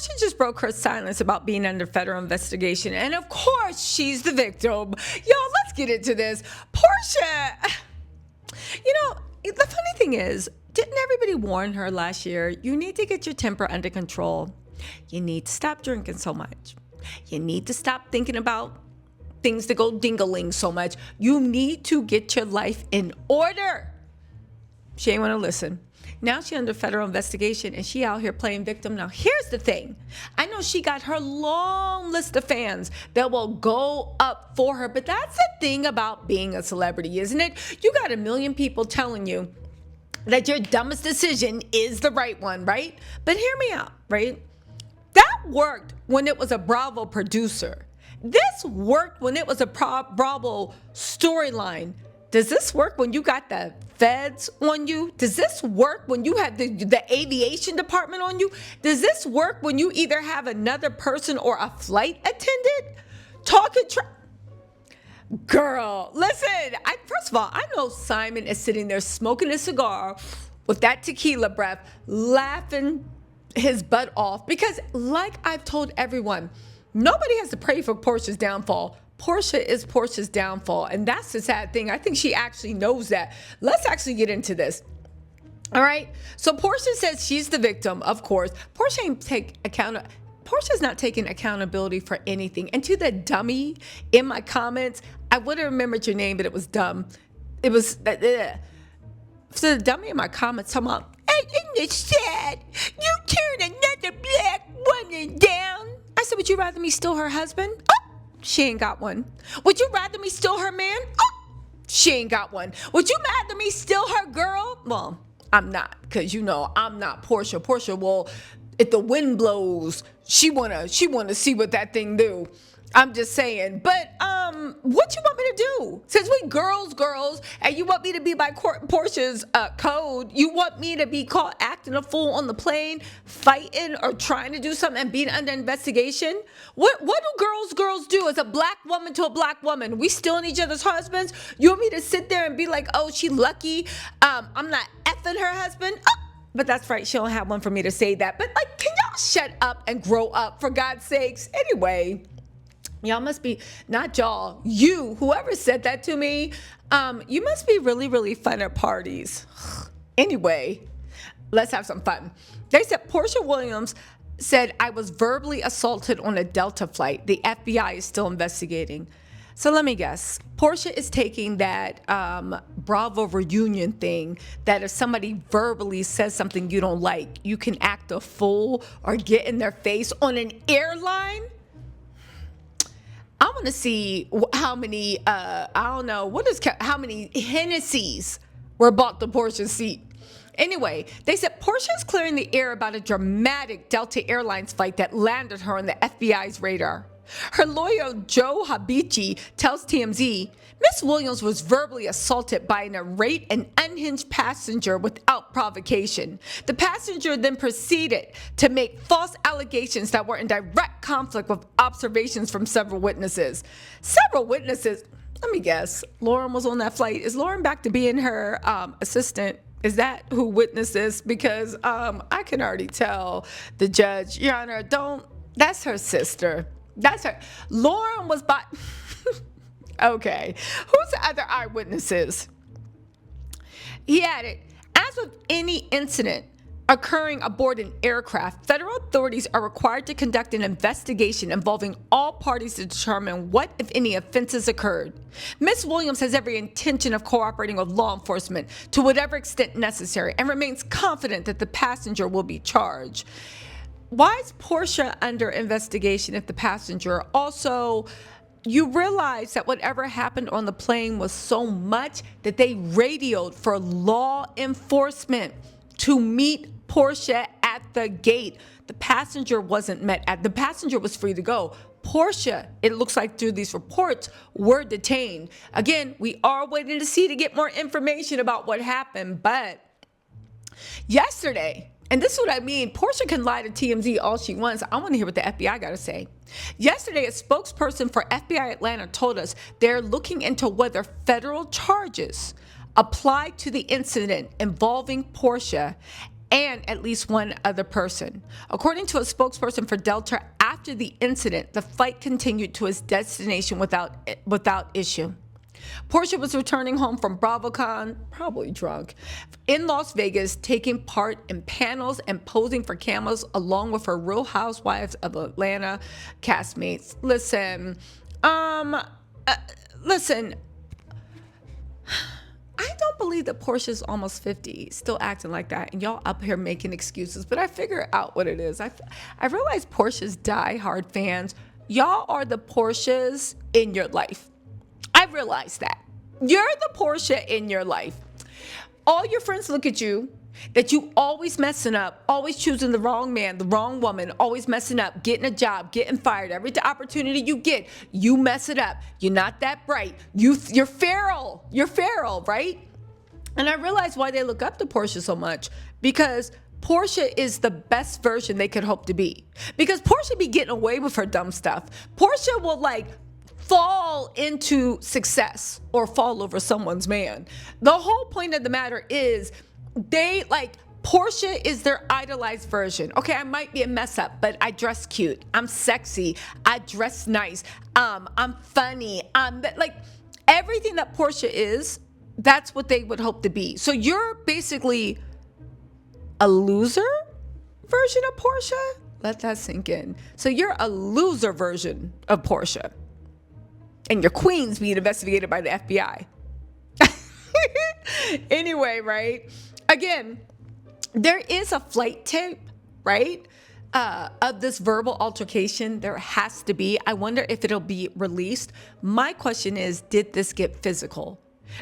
Porsha just broke her silence about being under federal investigation. And of course, she's the victim. Y'all, let's get into this. Porsha, the funny thing is, didn't everybody warn her last year? You need to get your temper under control. You need to stop drinking so much. You need to stop thinking about things that go ding-a-ling so much. You need to get your life in order. She ain't want to listen. Now she under federal investigation and she out here playing victim. Now here's the thing. I know she got her long list of fans that will go up for her, but that's the thing about being a celebrity, isn't it? You got a million people telling you that your dumbest decision is the right one, right? But hear me out, right? That worked when it was a Bravo producer. This worked when it was a Bravo storyline. Does this work when you got the feds on you? Does this work when you have the aviation department on you? Does this work when you either have another person or a flight attendant talking? Girl, listen, first of all, I know Simon is sitting there smoking a cigar with that tequila breath, laughing his butt off because, like I've told everyone, nobody has to pray for Porsha's downfall. Porsha is Porsha's downfall, and that's the sad thing. I think she actually knows that. Let's actually get into this. All right. So Porsha says she's the victim, of course. Porsha's not taking accountability for anything. And to the dummy in my comments, I would have remembered your name, but it was dumb. It was so the dummy in my comments talking about, isn't it sad? You turned another black woman down. I said, would you rather me steal her husband? Oh, she ain't got one. Would you rather me steal her man? Oh, she ain't got one. Would you rather me steal her girl? Well, I'm not, because I'm not Porsha. Porsha will, if the wind blows, she wanna see what that thing do. I'm just saying. But what you want me to do? Since we girls, and you want me to be by Porsha's code, you want me to be caught acting a fool on the plane, fighting or trying to do something and being under investigation? What do girls do as a black woman to a black woman? We stealing each other's husbands? You want me to sit there and be like, oh, she lucky? I'm not effing her husband? Oh, but that's right. She don't have one for me to say that. But can y'all shut up and grow up, for God's sakes? Anyway. Y'all must be, not y'all, you, whoever said that to me, you must be really, really fun at parties. Anyway, let's have some fun. They said Porsha Williams said, I was verbally assaulted on a Delta flight. The FBI is still investigating. So let me guess. Porsha is taking that Bravo reunion thing that if somebody verbally says something you don't like, you can act a fool or get in their face on an airline? I want to see how many, how many Hennessy's were bought to Porsha's seat. Anyway, they said Porsha is clearing the air about a dramatic Delta Airlines flight that landed her on the FBI's radar. Her lawyer, Joe Habichi, tells TMZ, Miss Williams was verbally assaulted by an irate and unhinged passenger without provocation. The passenger then proceeded to make false allegations that were in direct conflict with observations from several witnesses. Let me guess, Lauren was on that flight. Is Lauren back to being her assistant? Is that who witnessed this? Because I can already tell the judge, Your Honor, that's her sister. That's her. Lauren was by... Okay. Who's the other eyewitnesses? He added, as with any incident occurring aboard an aircraft, federal authorities are required to conduct an investigation involving all parties to determine what, if any, offenses occurred. Ms. Williams has every intention of cooperating with law enforcement to whatever extent necessary and remains confident that the passenger will be charged. Why is Porsha under investigation if the passenger? Also, you realize that whatever happened on the plane was so much that they radioed for law enforcement to meet Porsha at the gate. The passenger wasn't met at, the passenger was free to go. Porsha, it looks like through these reports, were detained. Again, we are waiting to get more information about what happened, but yesterday, and this is what I mean, Porsha can lie to TMZ all she wants. I want to hear what the FBI got to say. Yesterday, a spokesperson for FBI Atlanta told us they're looking into whether federal charges apply to the incident involving Porsha and at least one other person. According to a spokesperson for Delta, after the incident, the flight continued to its destination without issue. Porsha was returning home from BravoCon, probably drunk, in Las Vegas, taking part in panels and posing for cameras along with her Real Housewives of Atlanta castmates. Listen, listen, I don't believe that Porsha's almost 50, still acting like that, and y'all up here making excuses, but I figure out what it is. I realize Porsha's diehard fans, y'all are the Porshas in your life. I realize that. You're the Porsha in your life. All your friends look at you, that you always messing up, always choosing the wrong man, the wrong woman, always messing up, getting a job, getting fired. Every opportunity you get, you mess it up. You're not that bright. You're feral. You're feral, right? And I realize why they look up to Porsha so much, because Porsha is the best version they could hope to be. Because Porsha be getting away with her dumb stuff. Porsha will fall into success or fall over someone's man. The whole point of the matter is Porsha is their idolized version. Okay, I might be a mess up, but I dress cute. I'm sexy. I dress nice. I'm funny. Everything that Porsha is, that's what they would hope to be. So you're basically a loser version of Porsha? Let that sink in. So you're a loser version of Porsha. And your queen's being investigated by the FBI. Anyway, right? Again, there is a flight tape, right? Of this verbal altercation. There has to be. I wonder if it'll be released. My question is, did this get physical?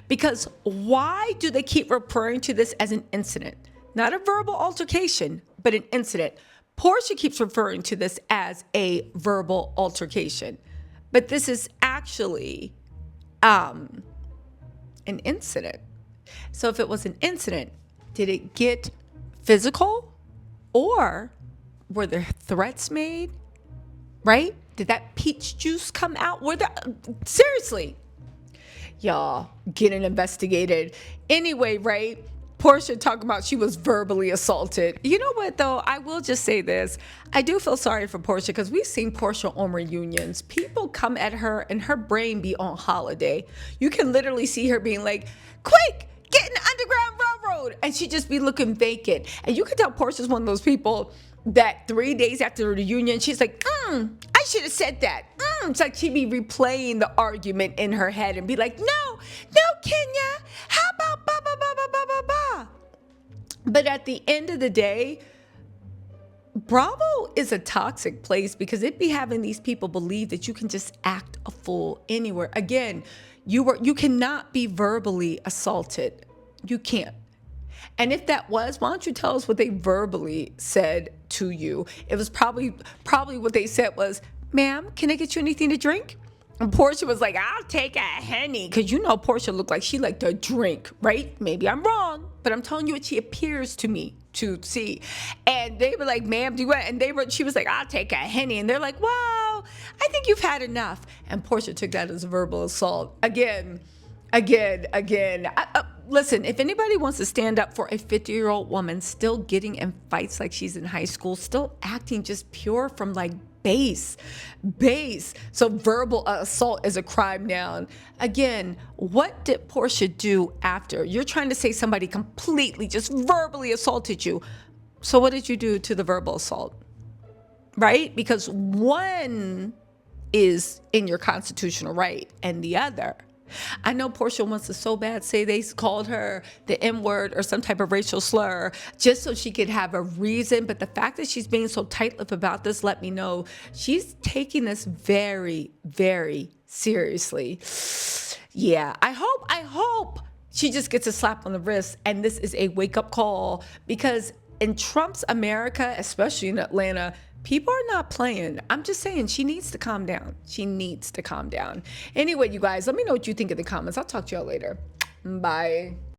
Because why do they keep referring to this as an incident? Not a verbal altercation, but an incident. Porsha keeps referring to this as a verbal altercation. But this is actually an incident. So if it was an incident, did it get physical? Or were there threats made? Right? Did that peach juice come out? Seriously. Y'all getting investigated. Anyway, right? Porsha talking about she was verbally assaulted. You know what, though? I will just say this. I do feel sorry for Porsha, because we've seen Porsha on reunions. People come at her and her brain be on holiday. You can literally see her being like, quick, get in the Underground Railroad. And she just be looking vacant. And you can tell Portia's one of those people that 3 days after the reunion, she's like, I should have said that. It's like she'd be replaying the argument in her head and be like, no, Kenya, how about blah, blah, blah, blah, blah, blah, blah. But at the end of the day, Bravo is a toxic place, because it be having these people believe that you can just act a fool anywhere. Again, you cannot be verbally assaulted. You can't. And if that was, why don't you tell us what they verbally said to you? It was probably what they said was, ma'am, can I get you anything to drink? And Porsha was like, I'll take a Henny. Because you know Porsha looked like she liked to drink, right? Maybe I'm wrong, but I'm telling you what she appears to me to see. And they were like, ma'am, do what? And she was like, I'll take a Henny. And they're like, well, I think you've had enough. And Porsha took that as a verbal assault. Again. Listen, if anybody wants to stand up for a 50-year-old woman still getting in fights like she's in high school, still acting just pure from base. So verbal assault is a crime now. Again, what did Porsha do after? You're trying to say somebody completely just verbally assaulted you. So what did you do to the verbal assault? Right? Because one is in your constitutional right and the other. I know Porsha wants to so bad say they called her the N-word or some type of racial slur just so she could have a reason. But the fact that she's being so tight-lipped about this let me know she's taking this very, very seriously. Yeah, I hope she just gets a slap on the wrist and this is a wake-up call, because in Trump's America, especially in Atlanta, people are not playing. I'm just saying, she needs to calm down. Anyway, you guys, let me know what you think in the comments. I'll talk to y'all later. Bye.